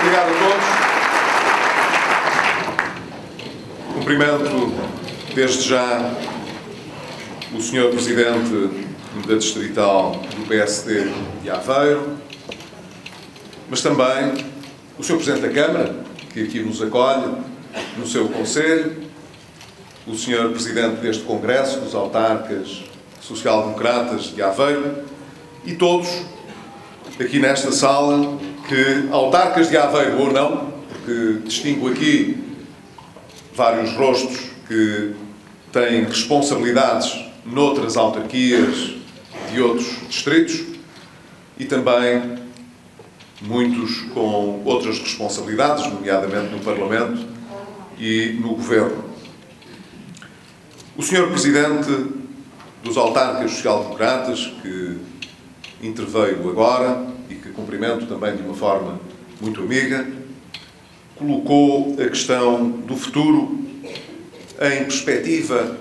Obrigado a todos. Cumprimento desde já o Sr. Presidente da Distrital do PSD de Aveiro, mas também o Sr. Presidente da Câmara, que aqui nos acolhe no seu Conselho, o Sr. Presidente deste Congresso dos Autarcas Social-Democratas de Aveiro e todos aqui nesta sala, que autarcas de Aveiro ou não, porque distingo aqui vários rostos que têm responsabilidades noutras autarquias de outros distritos e também muitos com outras responsabilidades, nomeadamente no Parlamento e no Governo. O Sr. Presidente dos Autarcas Social-Democratas, que interveio agora e que cumprimento também de uma forma muito amiga, colocou a questão do futuro em perspectiva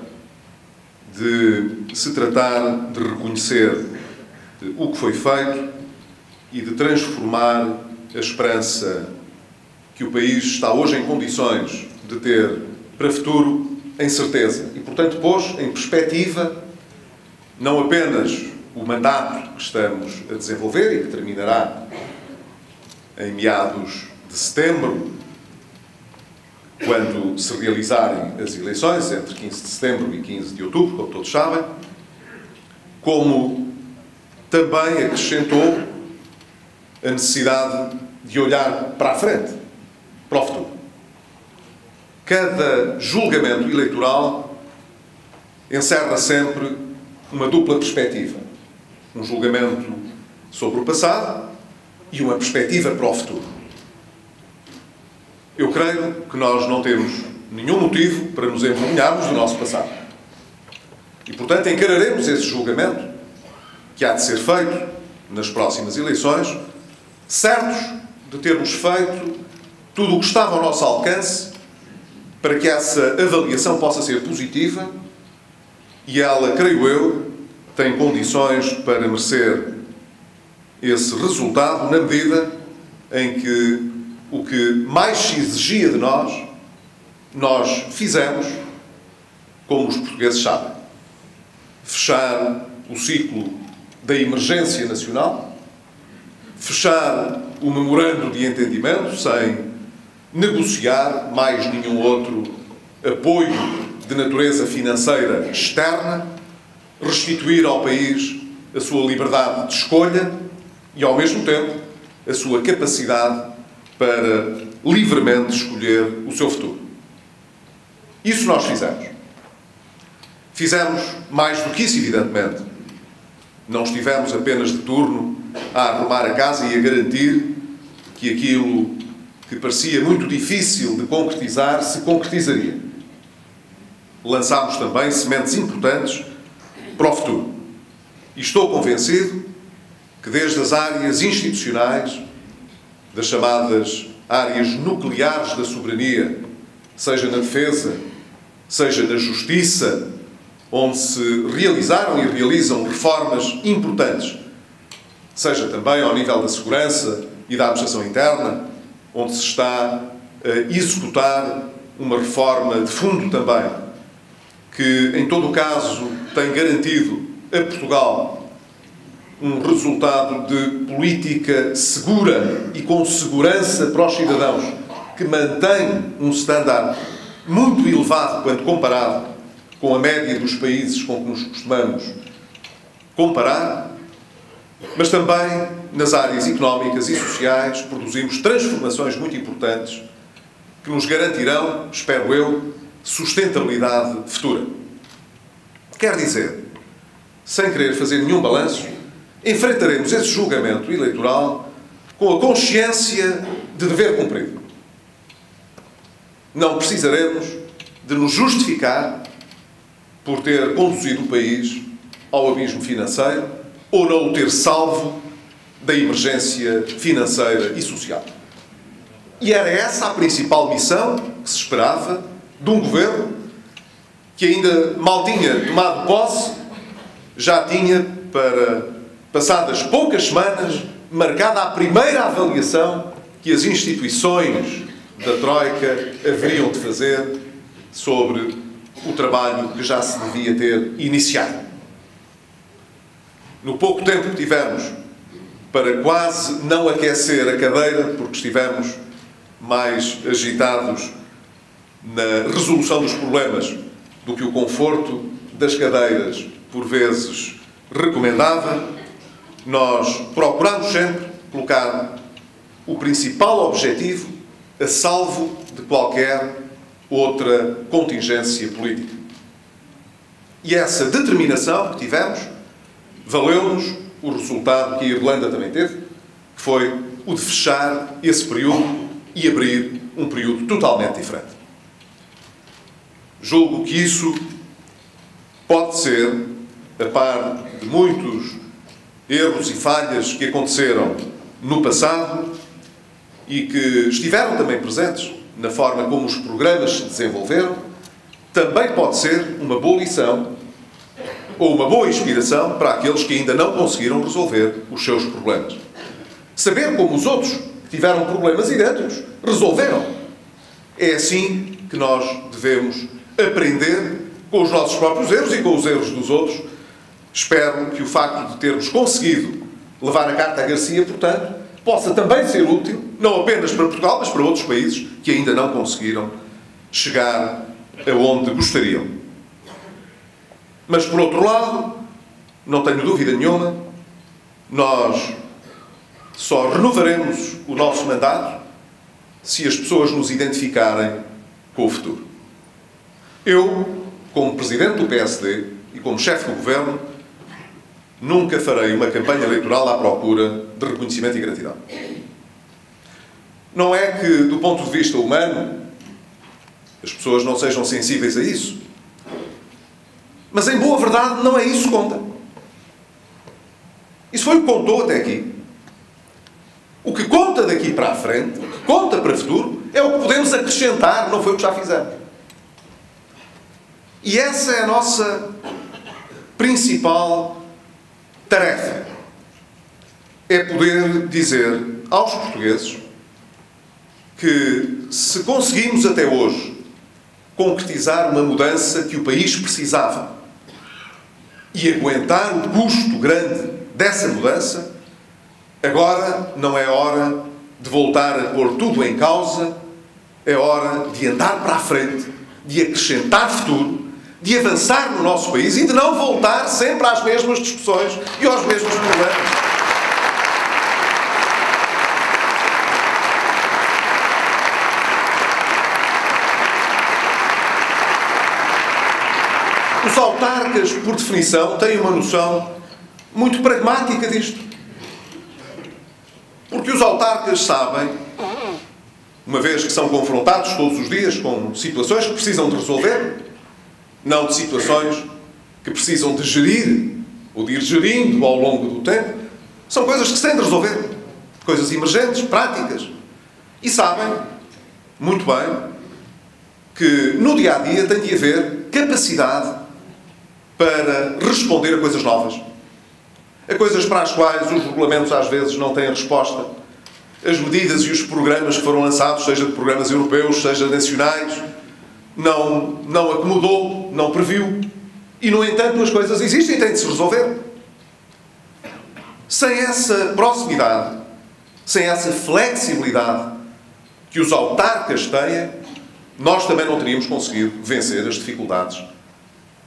de se tratar de reconhecer o que foi feito e de transformar a esperança que o país está hoje em condições de ter para futuro em certeza. E, portanto, pôs em perspectiva não apenas o mandato que estamos a desenvolver e que terminará em meados de setembro, quando se realizarem as eleições, entre 15 de setembro e 15 de outubro, como todos sabem, como também acrescentou a necessidade de olhar para a frente, para o futuro. Cada julgamento eleitoral encerra sempre uma dupla perspectiva. Um julgamento sobre o passado e uma perspectiva para o futuro. Eu creio que nós não temos nenhum motivo para nos envergonharmos do nosso passado. E, portanto, encararemos esse julgamento que há de ser feito nas próximas eleições, certos de termos feito tudo o que estava ao nosso alcance para que essa avaliação possa ser positiva e ela, creio eu, tem condições para merecer esse resultado na medida em que o que mais se exigia de nós fizemos, como os portugueses sabem. Fechar o ciclo da emergência nacional, fechar o memorando de entendimento sem negociar mais nenhum outro apoio de natureza financeira externa, restituir ao país a sua liberdade de escolha e, ao mesmo tempo, a sua capacidade para livremente escolher o seu futuro. Isso nós fizemos. Fizemos mais do que isso, evidentemente. Não estivemos apenas de turno a arrumar a casa e a garantir que aquilo que parecia muito difícil de concretizar se concretizaria. Lançámos também sementes importantes para o futuro. E estou convencido que desde as áreas institucionais, das chamadas áreas nucleares da soberania, seja na defesa, seja na justiça, onde se realizaram e realizam reformas importantes, seja também ao nível da segurança e da administração interna, onde se está a executar uma reforma de fundo também, que, em todo o caso, tem garantido a Portugal um resultado de política segura e com segurança para os cidadãos, que mantém um standard muito elevado quando comparado com a média dos países com que nos costumamos comparar, mas também nas áreas económicas e sociais produzimos transformações muito importantes que nos garantirão, espero eu, sustentabilidade futura. Quer dizer, sem querer fazer nenhum balanço, enfrentaremos esse julgamento eleitoral com a consciência de dever cumprido. Não precisaremos de nos justificar por ter conduzido o país ao abismo financeiro ou não o ter salvo da emergência financeira e social. E era essa a principal missão que se esperava de um governo que ainda mal tinha tomado posse, já tinha, para passadas poucas semanas, marcada a primeira avaliação que as instituições da Troika haveriam de fazer sobre o trabalho que já se devia ter iniciado. No pouco tempo que tivemos para quase não aquecer a cadeira, porque estivemos mais agitados na resolução dos problemas do que o conforto das cadeiras por vezes recomendava, nós procuramos sempre colocar o principal objetivo a salvo de qualquer outra contingência política. E essa determinação que tivemos valeu-nos o resultado que a Irlanda também teve, que foi o de fechar esse período e abrir um período totalmente diferente. Julgo que isso pode ser, a par de muitos erros e falhas que aconteceram no passado e que estiveram também presentes na forma como os programas se desenvolveram, também pode ser uma boa lição ou uma boa inspiração para aqueles que ainda não conseguiram resolver os seus problemas. Saber como os outros que tiveram problemas idênticos resolveram. É assim que nós devemos aprender com os nossos próprios erros e com os erros dos outros. Espero que o facto de termos conseguido levar a carta a Garcia, portanto, possa também ser útil, não apenas para Portugal, mas para outros países que ainda não conseguiram chegar aonde gostariam. Mas, por outro lado, não tenho dúvida nenhuma, nós só renovaremos o nosso mandato se as pessoas nos identificarem com o futuro. Eu, como Presidente do PSD e como Chefe do Governo, nunca farei uma campanha eleitoral à procura de reconhecimento e gratidão. Não é que, do ponto de vista humano, as pessoas não sejam sensíveis a isso. Mas, em boa verdade, não é isso que conta. Isso foi o que contou até aqui. O que conta daqui para a frente, o que conta para o futuro, é o que podemos acrescentar, não foi o que já fizemos. E essa é a nossa principal tarefa. É poder dizer aos portugueses que, se conseguimos até hoje concretizar uma mudança que o país precisava e aguentar o custo grande dessa mudança, agora não é hora de voltar a pôr tudo em causa, é hora de andar para a frente, de acrescentar futuro, de avançar no nosso país e de não voltar sempre às mesmas discussões e aos mesmos problemas. Os autarcas, por definição, têm uma noção muito pragmática disto. Porque os autarcas sabem, uma vez que são confrontados todos os dias com situações que precisam de resolver, não de situações que precisam de gerir ou de ir gerindo ao longo do tempo, são coisas que se têm de resolver, coisas emergentes, práticas. E sabem, muito bem, que no dia-a-dia tem de haver capacidade para responder a coisas novas, a coisas para as quais os regulamentos às vezes não têm resposta, as medidas e os programas que foram lançados, seja de programas europeus, seja nacionais, não acomodou, não previu, e no entanto as coisas existem e têm de se resolver. Sem essa proximidade, sem essa flexibilidade que os autarcas têm, nós também não teríamos conseguido vencer as dificuldades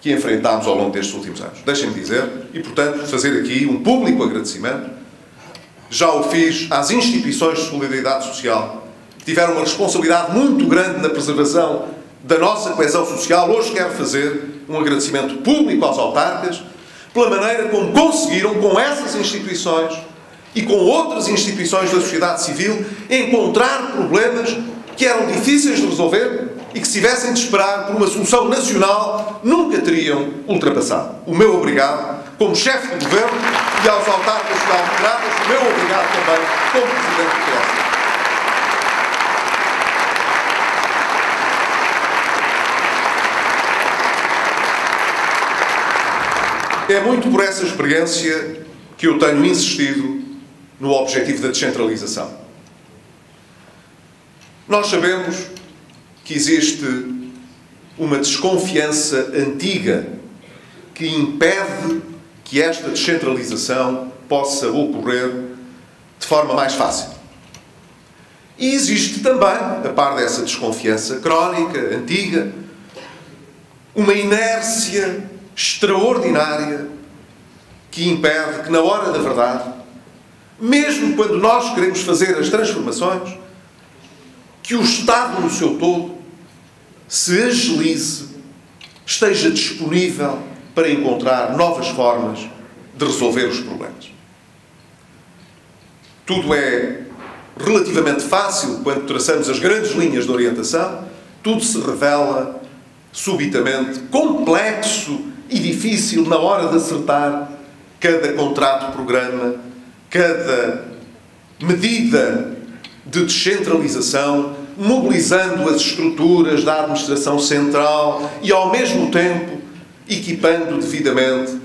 que enfrentámos ao longo destes últimos anos. Deixem-me dizer, e portanto fazer aqui um público agradecimento, já o fiz às instituições de solidariedade social, que tiveram uma responsabilidade muito grande na preservação da nossa coesão social. Hoje quero fazer um agradecimento público aos autarcas, pela maneira como conseguiram, com essas instituições e com outras instituições da sociedade civil, encontrar problemas que eram difíceis de resolver e que, se tivessem de esperar por uma solução nacional, nunca teriam ultrapassado. O meu obrigado como chefe de governo e aos autarcas e autocratas, o meu obrigado também como presidente do PSD. É muito por essa experiência que eu tenho insistido no objetivo da descentralização. Nós sabemos que existe uma desconfiança antiga que impede que esta descentralização possa ocorrer de forma mais fácil. E existe também, a par dessa desconfiança crónica, antiga, uma inércia extraordinária que impede que, na hora da verdade, mesmo quando nós queremos fazer as transformações, que o Estado no seu todo se agilize, esteja disponível para encontrar novas formas de resolver os problemas. Tudo é relativamente fácil quando traçamos as grandes linhas de orientação, tudo se revela subitamente complexo e difícil na hora de acertar cada contrato-programa, cada medida de descentralização, mobilizando as estruturas da administração central e, ao mesmo tempo, equipando devidamente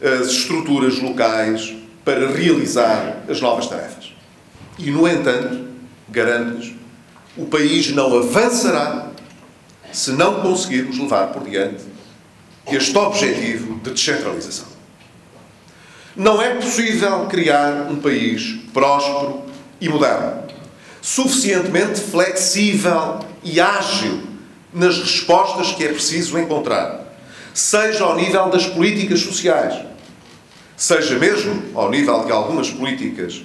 as estruturas locais para realizar as novas tarefas. E, no entanto, garanto-lhes, o país não avançará se não conseguirmos levar por diante este objetivo de descentralização. Não é possível criar um país próspero e moderno, suficientemente flexível e ágil nas respostas que é preciso encontrar, seja ao nível das políticas sociais, seja mesmo ao nível de algumas políticas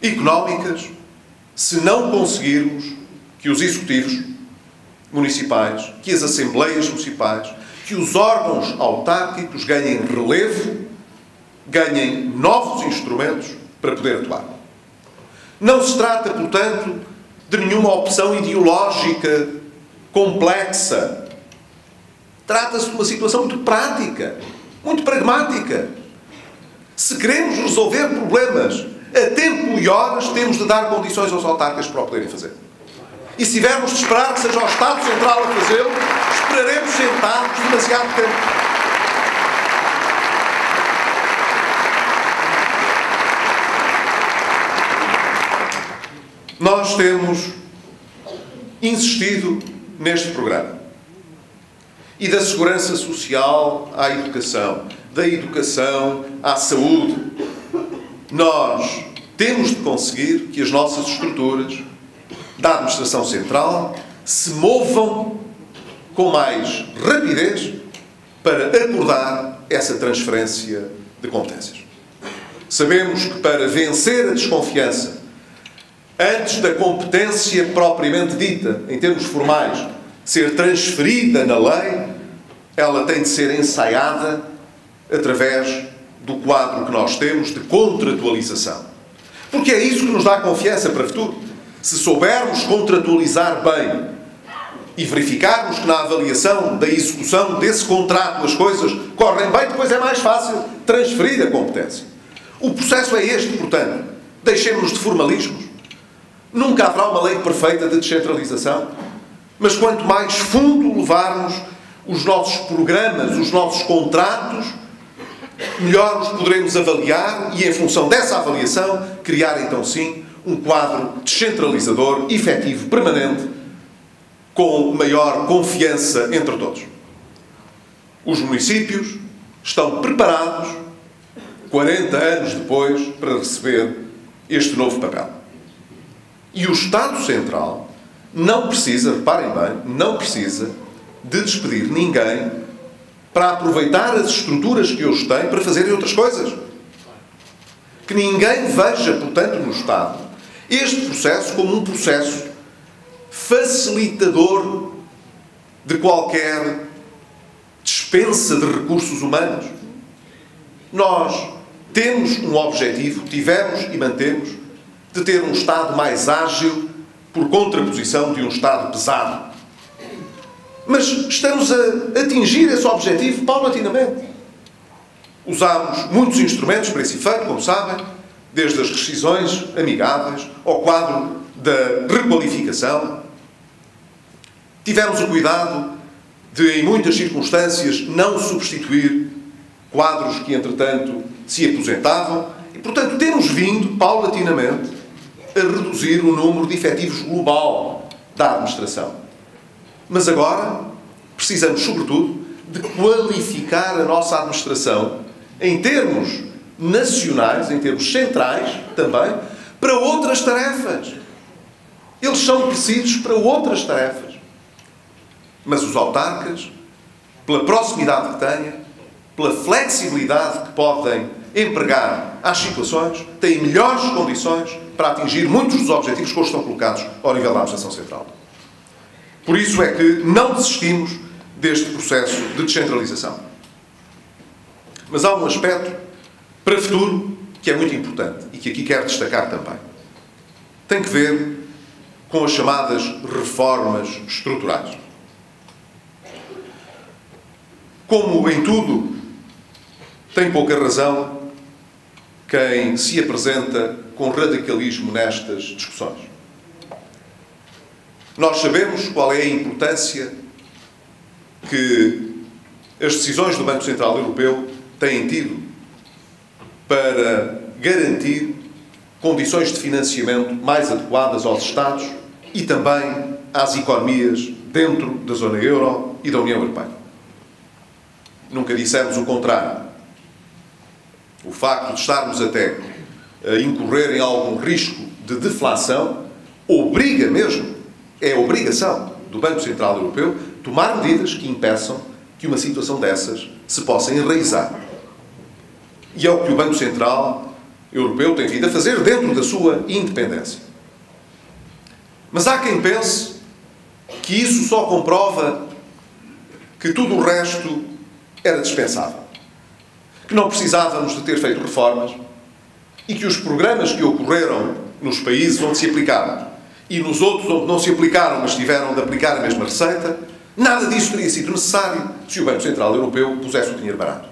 económicas, se não conseguirmos que os executivos municipais, que as assembleias municipais, que os órgãos autárquicos ganhem relevo, ganhem novos instrumentos para poder atuar. Não se trata, portanto, de nenhuma opção ideológica complexa. Trata-se de uma situação muito prática, muito pragmática. Se queremos resolver problemas a tempo e horas, temos de dar condições aos autarcas para o poderem fazer. E se tivermos de esperar que seja o Estado Central a fazê-lo, esperaremos sentados demasiado tempo. Nós temos insistido neste programa. E da segurança social à educação, da educação à saúde. Nós temos de conseguir que as nossas estruturas da administração central se movam com mais rapidez para acordar essa transferência de competências. Sabemos que para vencer a desconfiança antes da competência propriamente dita, em termos formais, ser transferida na lei, ela tem de ser ensaiada através do quadro que nós temos de contratualização. Porque é isso que nos dá confiança para o futuro. Se soubermos contratualizar bem e verificarmos que na avaliação da execução desse contrato as coisas correm bem, depois é mais fácil transferir a competência. O processo é este, portanto. Deixemos-nos de formalismos. Nunca haverá uma lei perfeita de descentralização, mas quanto mais fundo levarmos os nossos programas, os nossos contratos, melhor os poderemos avaliar e, em função dessa avaliação, criar então sim um quadro descentralizador, efetivo, permanente, com maior confiança entre todos. Os municípios estão preparados, 40 anos depois, para receber este novo papel. E o Estado Central não precisa, reparem bem, não precisa de despedir ninguém para aproveitar as estruturas que hoje tem para fazerem outras coisas. Que ninguém veja, portanto, no Estado, este processo como um processo facilitador de qualquer dispensa de recursos humanos. Nós temos um objetivo, tivemos e mantemos, de ter um Estado mais ágil por contraposição de um Estado pesado. Mas estamos a atingir esse objetivo paulatinamente. Usámos muitos instrumentos para esse efeito, como sabem, desde as rescisões amigáveis ao quadro da requalificação. Tivemos o cuidado de, em muitas circunstâncias, não substituir quadros que, entretanto, se aposentavam. E, portanto, temos vindo, paulatinamente, a reduzir o número de efetivos global da administração. Mas agora precisamos, sobretudo, de qualificar a nossa administração em termos nacionais, em termos centrais também, para outras tarefas. Eles são precisos para outras tarefas. Mas os autarcas, pela proximidade que têm, pela flexibilidade que podem empregar às situações, têm melhores condições para atingir muitos dos objetivos que hoje estão colocados ao nível da administração central. Por isso é que não desistimos deste processo de descentralização. Mas há um aspecto para o futuro que é muito importante e que aqui quero destacar também. Tem que ver com as chamadas reformas estruturais. Como em tudo, tem pouca razão quem se apresenta com radicalismo nestas discussões. Nós sabemos qual é a importância que as decisões do Banco Central Europeu têm tido para garantir condições de financiamento mais adequadas aos Estados e também às economias dentro da zona euro e da União Europeia. Nunca dissemos o contrário. O facto de estarmos até a incorrer em algum risco de deflação obriga mesmo, é a obrigação do Banco Central Europeu tomar medidas que impeçam que uma situação dessas se possa enraizar. E é o que o Banco Central Europeu tem vindo a fazer dentro da sua independência. Mas há quem pense que isso só comprova que tudo o resto era dispensável. Que não precisávamos de ter feito reformas e que os programas que ocorreram nos países onde se aplicaram e nos outros onde não se aplicaram, mas tiveram de aplicar a mesma receita, nada disso teria sido necessário se o Banco Central Europeu pusesse o dinheiro barato.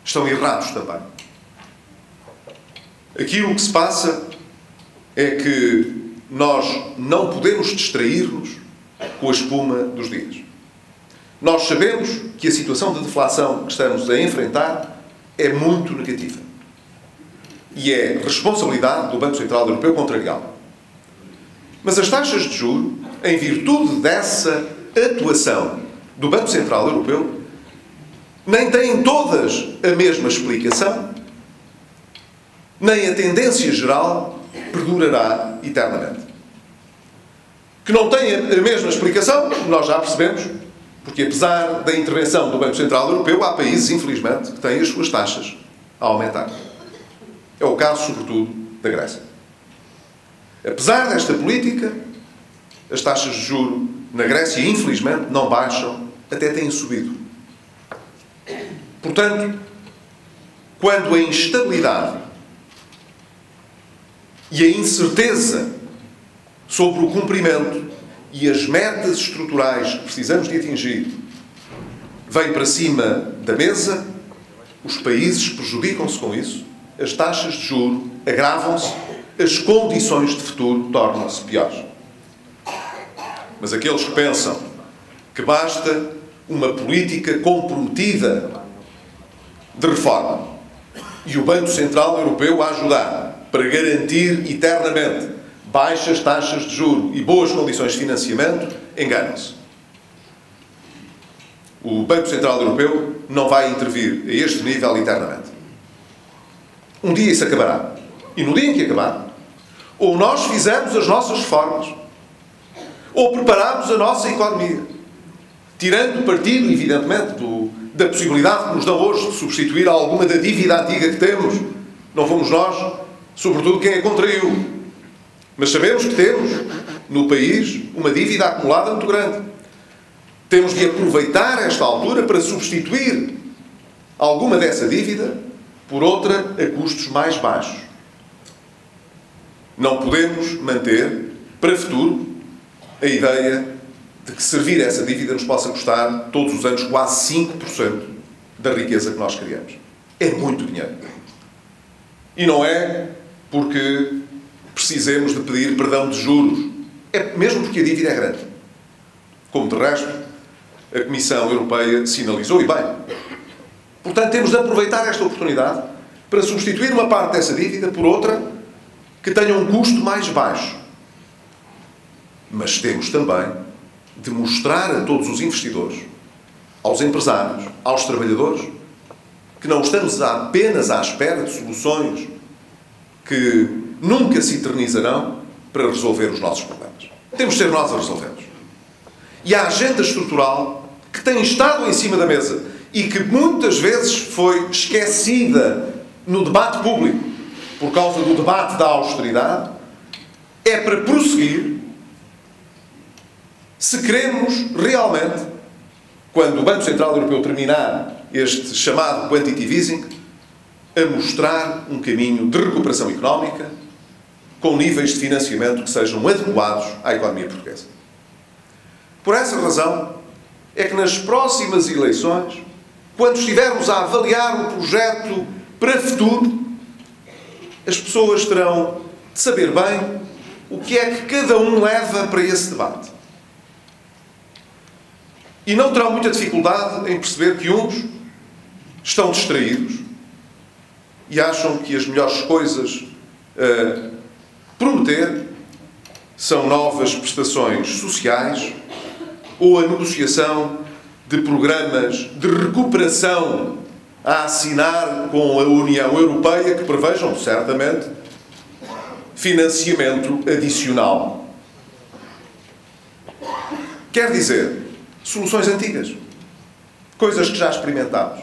Estão errados também. Aquilo que se passa é que nós não podemos distrair-nos com a espuma dos dias. Nós sabemos que a situação de deflação que estamos a enfrentar é muito negativa. E é responsabilidade do Banco Central Europeu contrariá-la. Mas as taxas de juros, em virtude dessa atuação do Banco Central Europeu, nem têm todas a mesma explicação, nem a tendência geral perdurará eternamente. Que não tem a mesma explicação, nós já percebemos, porque apesar da intervenção do Banco Central Europeu, há países, infelizmente, que têm as suas taxas a aumentar. É o caso, sobretudo, da Grécia. Apesar desta política, as taxas de juros na Grécia, infelizmente, não baixam, até têm subido. Portanto, quando a instabilidade e a incerteza sobre o cumprimento e as metas estruturais que precisamos de atingir vêm para cima da mesa, os países prejudicam-se com isso, as taxas de juros agravam-se, as condições de futuro tornam-se piores. Mas aqueles que pensam que basta uma política comprometida de reforma e o Banco Central Europeu a ajudar para garantir eternamente baixas taxas de juros e boas condições de financiamento, enganam-se. O Banco Central Europeu não vai intervir a este nível eternamente. Um dia isso acabará. E no dia em que acabar, ou nós fizemos as nossas reformas, ou preparamos a nossa economia, tirando partido, evidentemente, da possibilidade que nos dão hoje de substituir alguma da dívida antiga que temos. Não fomos nós, sobretudo, quem a contraiu. Mas sabemos que temos, no país, uma dívida acumulada muito grande. Temos de aproveitar esta altura para substituir alguma dessa dívida por outra a custos mais baixos. Não podemos manter, para o futuro, a ideia de que servir essa dívida nos possa custar, todos os anos, quase 5% da riqueza que nós criamos. É muito dinheiro. E não é porque precisemos de pedir perdão de juros. É mesmo porque a dívida é grande. Como, de resto, a Comissão Europeia sinalizou, e bem. Portanto, temos de aproveitar esta oportunidade para substituir uma parte dessa dívida por outra que tenha um custo mais baixo. Mas temos também de mostrar a todos os investidores, aos empresários, aos trabalhadores, que não estamos apenas à espera de soluções que nunca se eternizarão para resolver os nossos problemas. Temos de ser nós a resolvê-los. E a agenda estrutural que tem estado em cima da mesa e que muitas vezes foi esquecida no debate público por causa do debate da austeridade, é para prosseguir se queremos realmente, quando o Banco Central Europeu terminar este chamado quantitative easing, a mostrar um caminho de recuperação económica com níveis de financiamento que sejam adequados à economia portuguesa. Por essa razão, é que nas próximas eleições, quando estivermos a avaliar o projeto para o futuro, as pessoas terão de saber bem o que é que cada um leva para esse debate. E não terão muita dificuldade em perceber que uns estão distraídos e acham que as melhores coisas a prometer são novas prestações sociais ou a negociação de programas de recuperação a assinar com a União Europeia que prevejam, certamente, financiamento adicional. Quer dizer, soluções antigas, coisas que já experimentámos,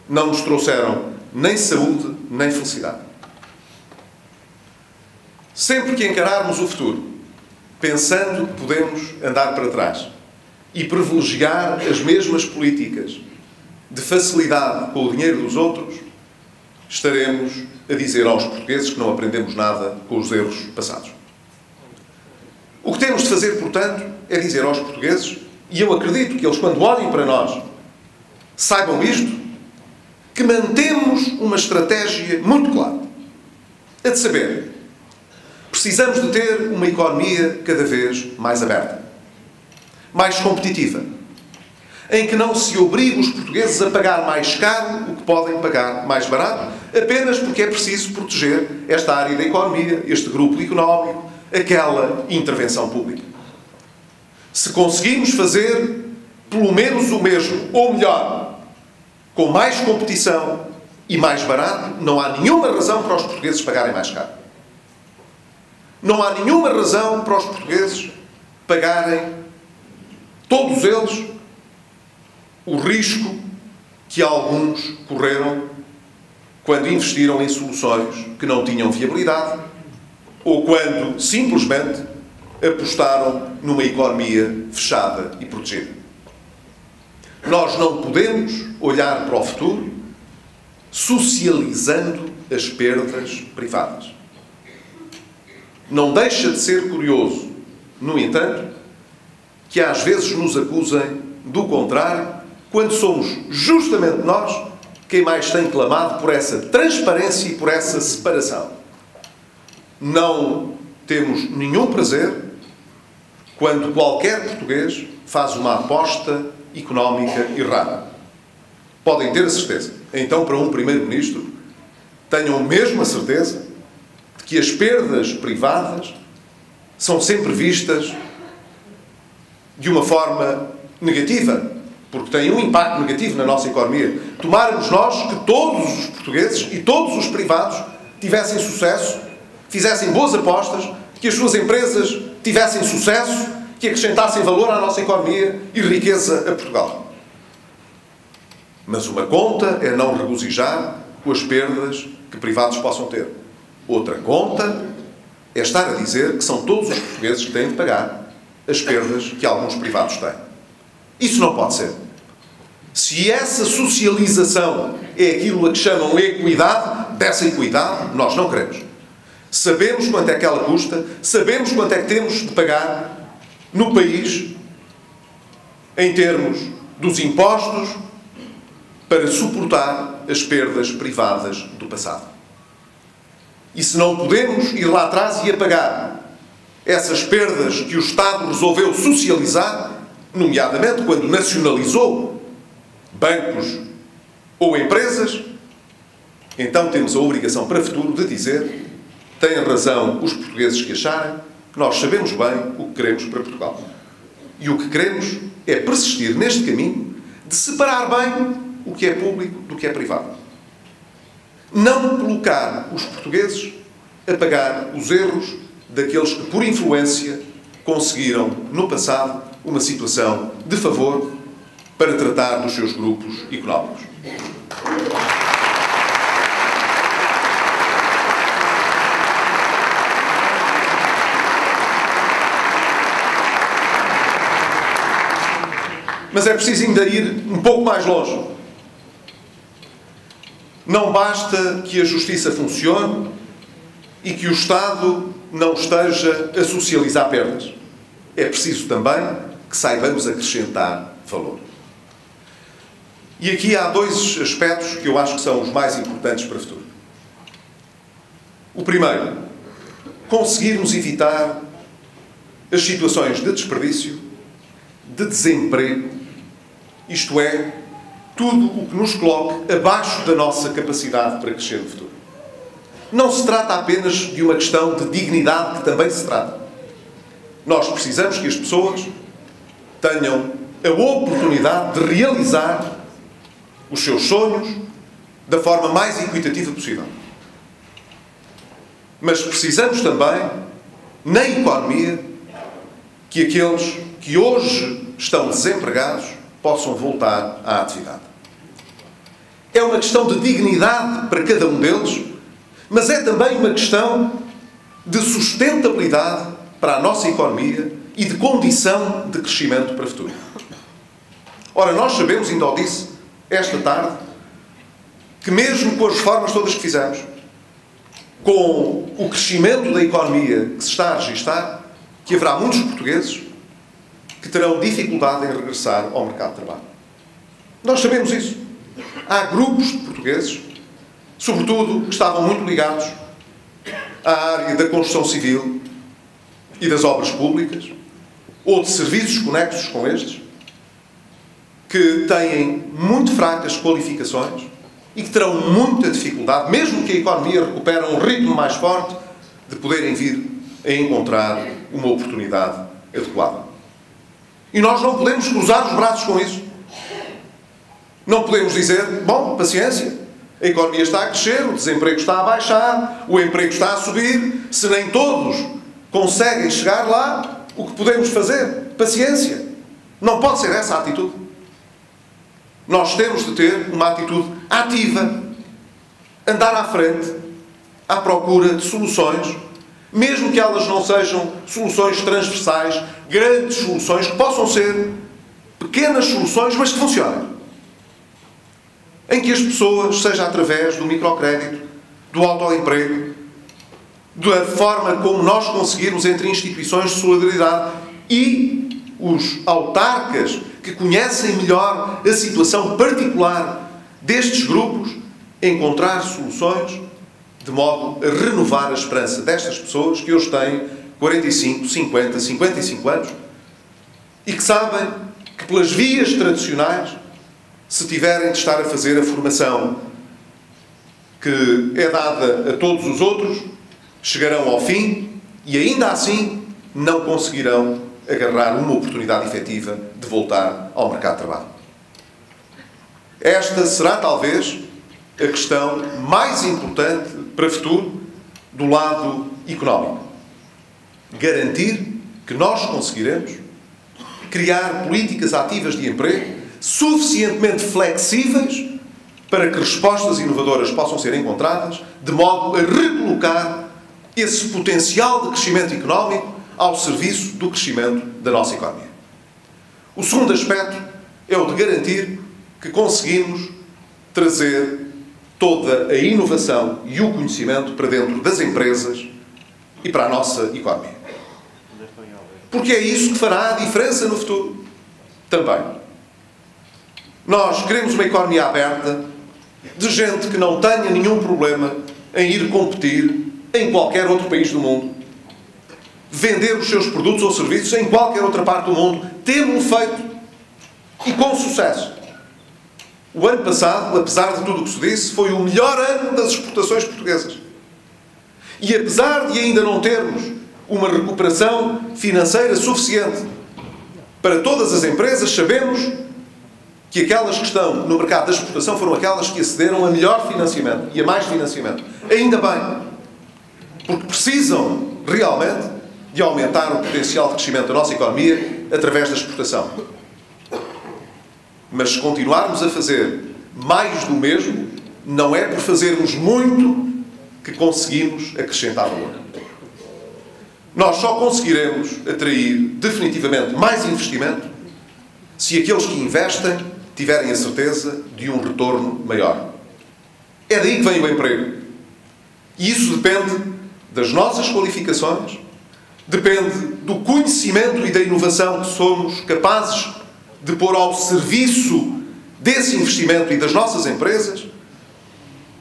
não nos trouxeram nem saúde, nem felicidade. Sempre que encararmos o futuro, pensando que podemos andar para trás e privilegiar as mesmas políticas de facilidade com o dinheiro dos outros, estaremos a dizer aos portugueses que não aprendemos nada com os erros passados. O que temos de fazer, portanto, é dizer aos portugueses, e eu acredito que eles, quando olhem para nós, saibam isto, que mantemos uma estratégia muito clara. A de saber, precisamos de ter uma economia cada vez mais aberta, mais competitiva, em que não se obrigue os portugueses a pagar mais caro o que podem pagar mais barato, apenas porque é preciso proteger esta área da economia, este grupo económico, aquela intervenção pública. Se conseguimos fazer pelo menos o mesmo, ou melhor, com mais competição e mais barato, não há nenhuma razão para os portugueses pagarem mais caro. Não há nenhuma razão para os portugueses pagarem, todos eles, o risco que alguns correram quando investiram em soluções que não tinham viabilidade ou quando, simplesmente, apostaram numa economia fechada e protegida. Nós não podemos olhar para o futuro socializando as perdas privadas. Não deixa de ser curioso, no entanto, que às vezes nos acusem do contrário, quando somos justamente nós quem mais tem clamado por essa transparência e por essa separação. Não temos nenhum prazer quando qualquer português faz uma aposta económica errada. Podem ter a certeza. Então, para um primeiro-ministro, tenham mesmo a certeza de que as perdas privadas são sempre vistas de uma forma negativa, porque têm um impacto negativo na nossa economia. Tomáramos nós que todos os portugueses e todos os privados tivessem sucesso, fizessem boas apostas, que as suas empresas tivessem sucesso, que acrescentassem valor à nossa economia e riqueza a Portugal. Mas uma conta é não regozijar com as perdas que privados possam ter. Outra conta é estar a dizer que são todos os portugueses que têm de pagar as perdas que alguns privados têm. Isso não pode ser. Se essa socialização é aquilo a que chamam equidade, dessa equidade nós não queremos. Sabemos quanto é que ela custa, sabemos quanto é que temos de pagar no país em termos dos impostos para suportar as perdas privadas do passado. E se não podemos ir lá atrás e apagar essas perdas que o Estado resolveu socializar, nomeadamente quando nacionalizou bancos ou empresas, então temos a obrigação para o futuro de dizer: têm razão os portugueses que acharem nós sabemos bem o que queremos para Portugal. E o que queremos é persistir neste caminho de separar bem o que é público do que é privado. Não colocar os portugueses a pagar os erros daqueles que, por influência, conseguiram, no passado, uma situação de favor para tratar dos seus grupos económicos. Mas é preciso ainda ir um pouco mais longe. Não basta que a justiça funcione e que o Estado não esteja a socializar perdas. É preciso também que saibamos acrescentar valor. E aqui há dois aspectos que eu acho que são os mais importantes para o futuro. O primeiro, conseguirmos evitar as situações de desperdício, de desemprego, isto é, tudo o que nos coloque abaixo da nossa capacidade para crescer no futuro. Não se trata apenas de uma questão de dignidade, que também se trata. Nós precisamos que as pessoas tenham a oportunidade de realizar os seus sonhos da forma mais equitativa possível. Mas precisamos também, na economia, que aqueles que hoje estão desempregados possam voltar à atividade. É uma questão de dignidade para cada um deles, mas é também uma questão de sustentabilidade para a nossa economia e de condição de crescimento para o futuro. Ora, nós sabemos, ainda o disse esta tarde, que mesmo com as reformas todas que fizemos, com o crescimento da economia que se está a registrar, que haverá muitos portugueses que terão dificuldade em regressar ao mercado de trabalho. Nós sabemos isso. Há grupos de portugueses, sobretudo, que estavam muito ligados à área da construção civil e das obras públicas, ou de serviços conexos com estes, que têm muito fracas qualificações e que terão muita dificuldade, mesmo que a economia recupere um ritmo mais forte, de poderem vir a encontrar uma oportunidade adequada. E nós não podemos cruzar os braços com isso. Não podemos dizer, bom, paciência, a economia está a crescer, o desemprego está a baixar, o emprego está a subir, se nem todos conseguem chegar lá, o que podemos fazer? Paciência. Não pode ser essa a atitude. Nós temos de ter uma atitude ativa, andar à frente, à procura de soluções, mesmo que elas não sejam soluções transversais, grandes soluções, que possam ser pequenas soluções, mas que funcionem. Em que as pessoas, seja através do microcrédito, do autoemprego, da forma como nós conseguirmos entre instituições de solidariedade e os autarcas que conhecem melhor a situação particular destes grupos, encontrar soluções de modo a renovar a esperança destas pessoas que hoje têm 45, 50, 55 anos e que sabem que pelas vias tradicionais, se tiverem de estar a fazer a formação que é dada a todos os outros, chegarão ao fim e ainda assim não conseguirão agarrar uma oportunidade efetiva de voltar ao mercado de trabalho. Esta será talvez a questão mais importante para o futuro do lado económico. Garantir que nós conseguiremos criar políticas ativas de emprego suficientemente flexíveis para que respostas inovadoras possam ser encontradas, de modo a recolocar esse potencial de crescimento económico ao serviço do crescimento da nossa economia. O segundo aspecto é o de garantir que conseguimos trazer toda a inovação e o conhecimento para dentro das empresas e para a nossa economia. Porque é isso que fará a diferença no futuro também. Nós queremos uma economia aberta, de gente que não tenha nenhum problema em ir competir em qualquer outro país do mundo, vender os seus produtos ou serviços em qualquer outra parte do mundo. Temos feito e com sucesso. O ano passado, apesar de tudo o que se disse, foi o melhor ano das exportações portuguesas. E apesar de ainda não termos uma recuperação financeira suficiente para todas as empresas. Sabemos que aquelas que estão no mercado da exportação foram aquelas que acederam a melhor financiamento e a mais financiamento. Ainda bem, porque precisam realmente de aumentar o potencial de crescimento da nossa economia através da exportação. Mas se continuarmos a fazer mais do mesmo, não é por fazermos muito que conseguimos acrescentar valor. Nós só conseguiremos atrair definitivamente mais investimento se aqueles que investem tiverem a certeza de um retorno maior. É daí que vem o emprego. E isso depende das nossas qualificações, depende do conhecimento e da inovação que somos capazes de pôr ao serviço desse investimento e das nossas empresas,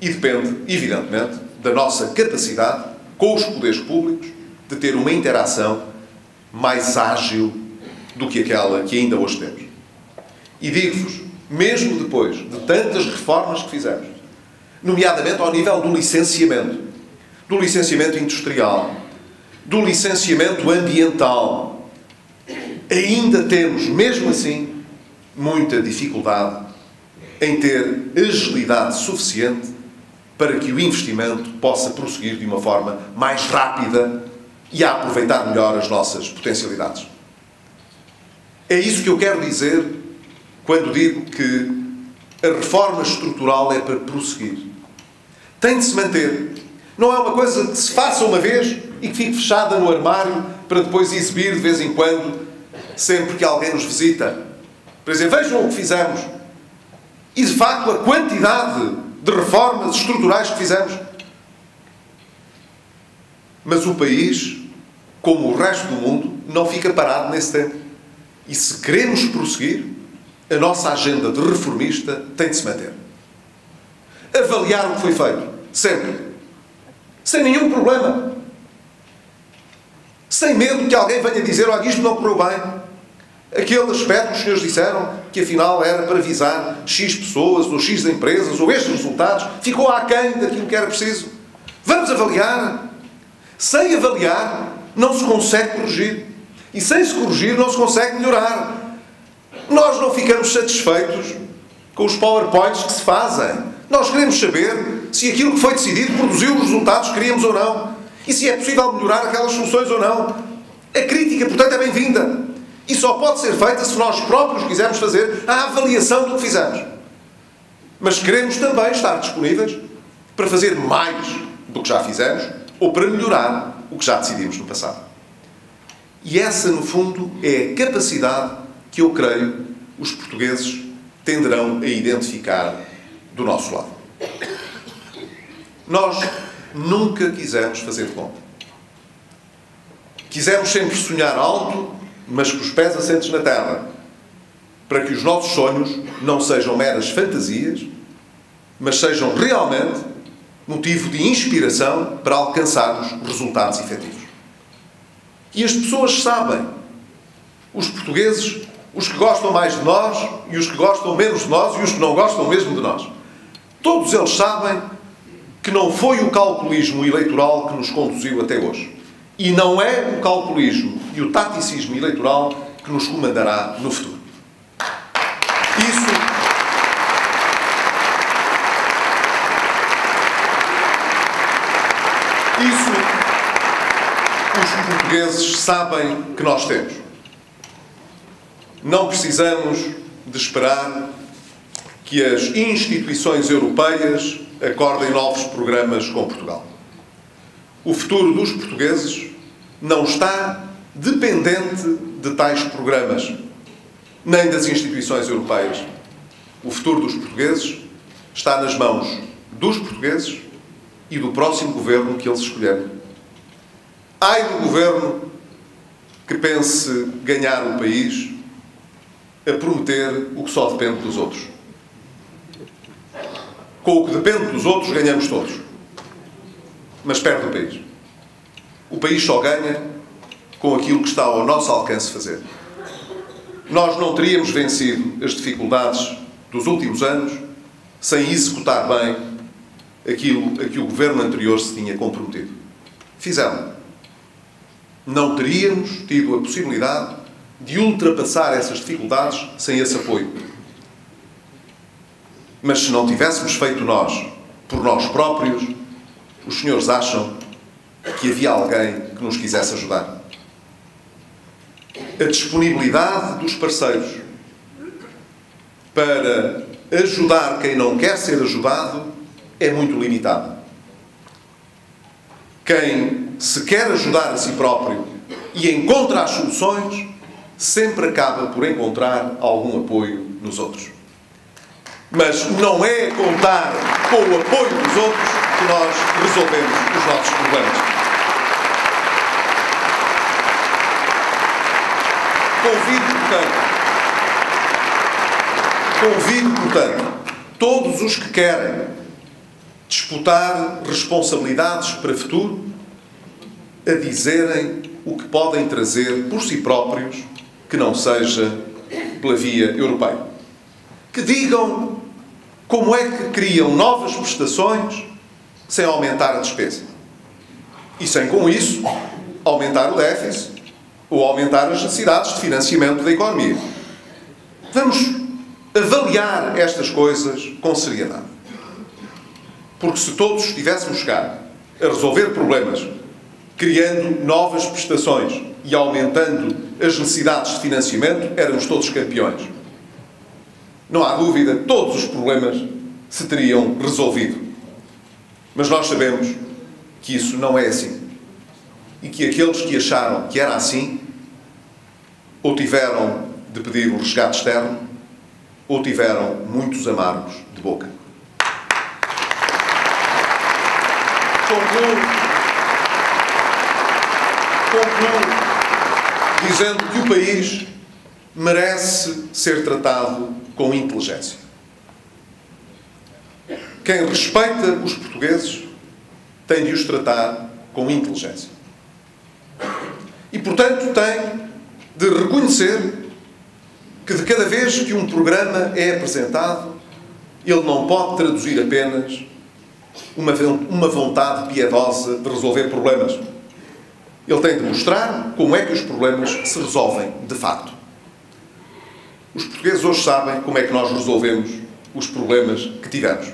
e depende, evidentemente, da nossa capacidade com os poderes públicos de ter uma interação mais ágil do que aquela que ainda hoje temos. E digo-vos, mesmo depois de tantas reformas que fizemos, nomeadamente ao nível do licenciamento industrial, do licenciamento ambiental, ainda temos, mesmo assim, muita dificuldade em ter agilidade suficiente para que o investimento possa prosseguir de uma forma mais rápida e a aproveitar melhor as nossas potencialidades. É isso que eu quero dizer quando digo que a reforma estrutural é para prosseguir. Tem de se manter. Não é uma coisa que se faça uma vez e que fique fechada no armário para depois exibir de vez em quando, sempre que alguém nos visita. Por exemplo, vejam o que fizemos. E, de facto, a quantidade de reformas estruturais que fizemos. Mas o país, como o resto do mundo, não fica parado nesse tempo. E se queremos prosseguir, a nossa agenda de reformista tem de se manter. Avaliar o que foi feito. Sempre. Sem nenhum problema. Sem medo que alguém venha dizer: olha, isto não correu bem. Aquele aspecto que os senhores disseram que afinal era para visar X pessoas, ou X empresas, ou estes resultados, ficou aquém daquilo que era preciso. Vamos avaliar. Sem avaliar, não se consegue corrigir. E sem se corrigir, não se consegue melhorar. Nós não ficamos satisfeitos com os PowerPoints que se fazem. Nós queremos saber se aquilo que foi decidido produziu os resultados que queríamos ou não. E se é possível melhorar aquelas soluções ou não. A crítica, portanto, é bem-vinda. E só pode ser feita se nós próprios quisermos fazer a avaliação do que fizemos. Mas queremos também estar disponíveis para fazer mais do que já fizemos ou para melhorar o que já decidimos no passado. E essa, no fundo, é a capacidade que eu creio os portugueses tenderão a identificar do nosso lado. Nós nunca quisemos fazer de conta. Quisemos sempre sonhar alto, mas com os pés assentes na terra, para que os nossos sonhos não sejam meras fantasias, mas sejam realmente motivo de inspiração para alcançarmos resultados efetivos. E as pessoas sabem, os portugueses, os que gostam mais de nós e os que gostam menos de nós e os que não gostam mesmo de nós, todos eles sabem que não foi o calculismo eleitoral que nos conduziu até hoje. E não é o calculismo e o taticismo eleitoral que nos comandará no futuro. Isso os portugueses sabem que nós temos. Não precisamos de esperar que as instituições europeias acordem novos programas com Portugal. O futuro dos portugueses não está dependente de tais programas, nem das instituições europeias. O futuro dos portugueses está nas mãos dos portugueses e do próximo governo que eles escolherem. Ai do governo que pense ganhar o país a prometer o que só depende dos outros. Com o que depende dos outros, ganhamos todos. Mas perde o país. O país só ganha com aquilo que está ao nosso alcance fazer. Nós não teríamos vencido as dificuldades dos últimos anos sem executar bem aquilo a que o governo anterior se tinha comprometido. Fizemos. não teríamos tido a possibilidade de ultrapassar essas dificuldades sem esse apoio. Mas se não tivéssemos feito nós, por nós próprios, os senhores acham que havia alguém que nos quisesse ajudar? A disponibilidade dos parceiros para ajudar quem não quer ser ajudado é muito limitada. Quem se quer ajudar a si próprio e encontra as soluções, sempre acaba por encontrar algum apoio nos outros. Mas não é contar com o apoio dos outros que nós resolvemos os nossos problemas. Convido, portanto, todos os que querem disputar responsabilidades para o futuro a dizerem o que podem trazer por si próprios que não seja pela via europeia. Que digam como é que criam novas prestações sem aumentar a despesa. E sem, com isso, aumentar o déficit ou aumentar as necessidades de financiamento da economia. Vamos avaliar estas coisas com seriedade. Porque se todos tivéssemos chegado a resolver problemas, criando novas prestações e aumentando as necessidades de financiamento, éramos todos campeões. Não há dúvida, todos os problemas se teriam resolvido. Mas nós sabemos que isso não é assim. E que aqueles que acharam que era assim, ou tiveram de pedir um resgate externo, ou tiveram muitos amargos de boca. Concluo dizendo que o país merece ser tratado com inteligência. Quem respeita os portugueses tem de os tratar com inteligência. E, portanto, tem de reconhecer que de cada vez que um programa é apresentado, ele não pode traduzir apenas uma vontade piedosa de resolver problemas. Ele tem de mostrar como é que os problemas se resolvem de facto. Os portugueses hoje sabem como é que nós resolvemos os problemas que tivemos.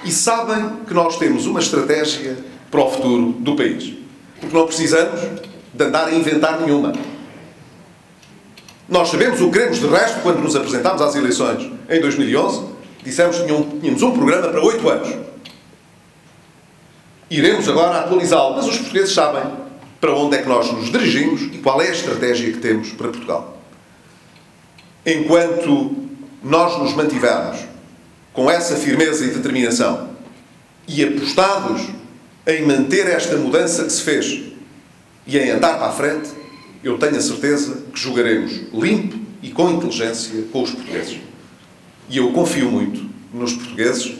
E sabem que nós temos uma estratégia para o futuro do país. Porque não precisamos de andar a inventar nenhuma. Nós sabemos o que queremos. De resto, quando nos apresentámos às eleições em 2011, dissemos que tínhamos um programa para 8 anos. Iremos agora atualizá-lo, mas os portugueses sabem para onde é que nós nos dirigimos e qual é a estratégia que temos para Portugal. Enquanto nós nos mantivermos com essa firmeza e determinação e apostados em manter esta mudança que se fez e em andar para a frente, eu tenho a certeza que jogaremos limpo e com inteligência com os portugueses. E eu confio muito nos portugueses,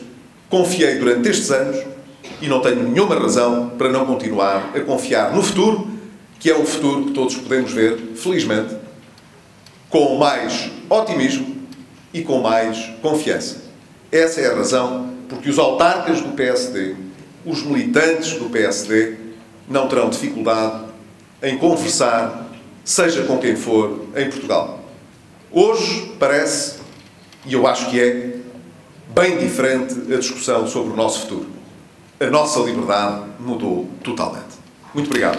confiei durante estes anos e não tenho nenhuma razão para não continuar a confiar no futuro, que é um futuro que todos podemos ver, felizmente, com mais otimismo e com mais confiança. Essa é a razão porque os autarcas do PSD, os militantes do PSD, não terão dificuldade em conversar, seja com quem for, em Portugal. Hoje parece, e eu acho que é, bem diferente a discussão sobre o nosso futuro. A nossa liberdade mudou totalmente. Muito obrigado.